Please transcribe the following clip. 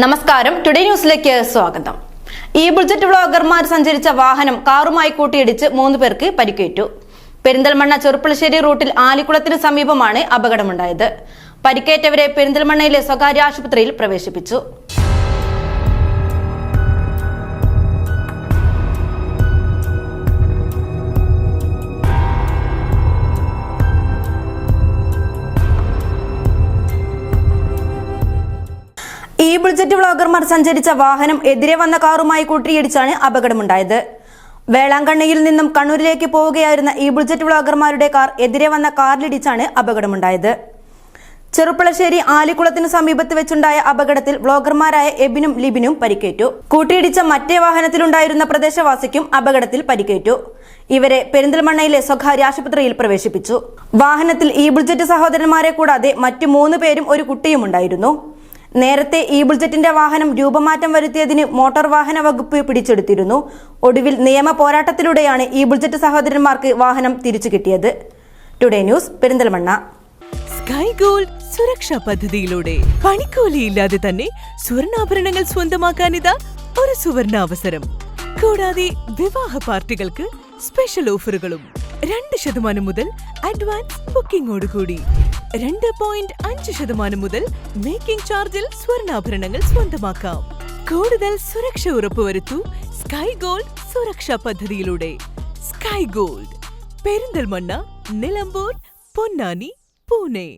നമസ്കാരം, ടുഡേ ന്യൂസിലേക്ക് സ്വാഗതം. ബുൾജറ്റ് വ്ളോഗർമാർ സഞ്ചരിച്ച വാഹനം കാറുമായി കൂട്ടിയിടിച്ച് 3 പേർക്ക് പരിക്കേറ്റു. പെരിന്തൽമണ്ണ ചെറുപ്പളശ്ശേരി റൂട്ടിൽ ആലിക്കുളത്തിന് സമീപമാണ് അപകടമുണ്ടായത്. പരിക്കേറ്റവരെ പെരിന്തൽമണ്ണയിലെ സ്വകാര്യ ആശുപത്രിയിൽ പ്രവേശിപ്പിച്ചു. ബുൾജറ്റ് വ്ളോഗർമാർ സഞ്ചരിച്ച വാഹനം എതിരെ വന്ന കാറുമായി കൂട്ടിയിടിച്ചാണ് അപകടമുണ്ടായത്. വേളാങ്കണ്ണിയിൽ നിന്നും കണ്ണൂരിലേക്ക് പോവുകയായിരുന്ന ബുൾജറ്റ് വ്ളോഗർമാരുടെ കാർ എതിരെ വന്ന കാറിലിടിച്ചാണ് അപകടമുണ്ടായത്. ചെറുപ്പളശ്ശേരി ആലിക്കുളത്തിന് സമീപത്ത് വെച്ചുണ്ടായ അപകടത്തിൽ വ്ളോഗർമാരായ എബിനും ലിബിനും പരിക്കേറ്റു. കൂട്ടിയിടിച്ച മറ്റേ വാഹനത്തിലുണ്ടായിരുന്ന പ്രദേശവാസിക്കും അപകടത്തിൽ പരിക്കേറ്റു. ഇവരെ പെരിന്തൽമണ്ണയിലെ സ്വകാര്യ ആശുപത്രിയിൽ പ്രവേശിപ്പിച്ചു. വാഹനത്തിൽ ബുൾജറ്റ് സഹോദരന്മാരെ കൂടാതെ മറ്റു 3 പേരും ഒരു കുട്ടിയും ഉണ്ടായിരുന്നു. നേരത്തെ ബുൾജറ്റിന്റെ വാഹനം രൂപമാറ്റം വരുത്തിയതിന് മോട്ടോർ വാഹന വകുപ്പ് പിടിച്ചെടുത്തിരുന്നു. ഒടുവിൽ നിയമ പോരാട്ടത്തിലൂടെയാണ് ബുൾജറ്റ് സഹോദരന്മാർക്ക് വാഹനം തിരിച്ചു കിട്ടിയത്. Today news, Perinthalmanna. Sky gold സുരക്ഷാ പദ്ധതിയിലൂടെ പണിക്കൂലിയില്ലാതെ തന്നെ സ്വർണ്ണാഭരണങ്ങൾ സ്വന്തമാക്കാനിതാ ഒരു സുവർണാവസരം. കൂടാതെ വിവാഹ പാർട്ടികൾക്ക് സ്പെഷ്യൽ ഓഫറുകളും 2% മുതൽ അഡ്വാൻസ് ബുക്കിംഗോടുകൂടി 2.5% മുതൽ മേക്കിംഗ് ചാർജിൽ സ്വർണ്ണാഭരണങ്ങൾ സ്വന്തമാക്കാം. കൂടുതൽ സുരക്ഷ ഉറപ്പുവരുത്തൂ സ്കൈ ഗോൾഡ് സുരക്ഷാ പദ്ധതിയിലൂടെ. Sky gold, Perinthalmanna, Nilambur, Ponnani, Pune.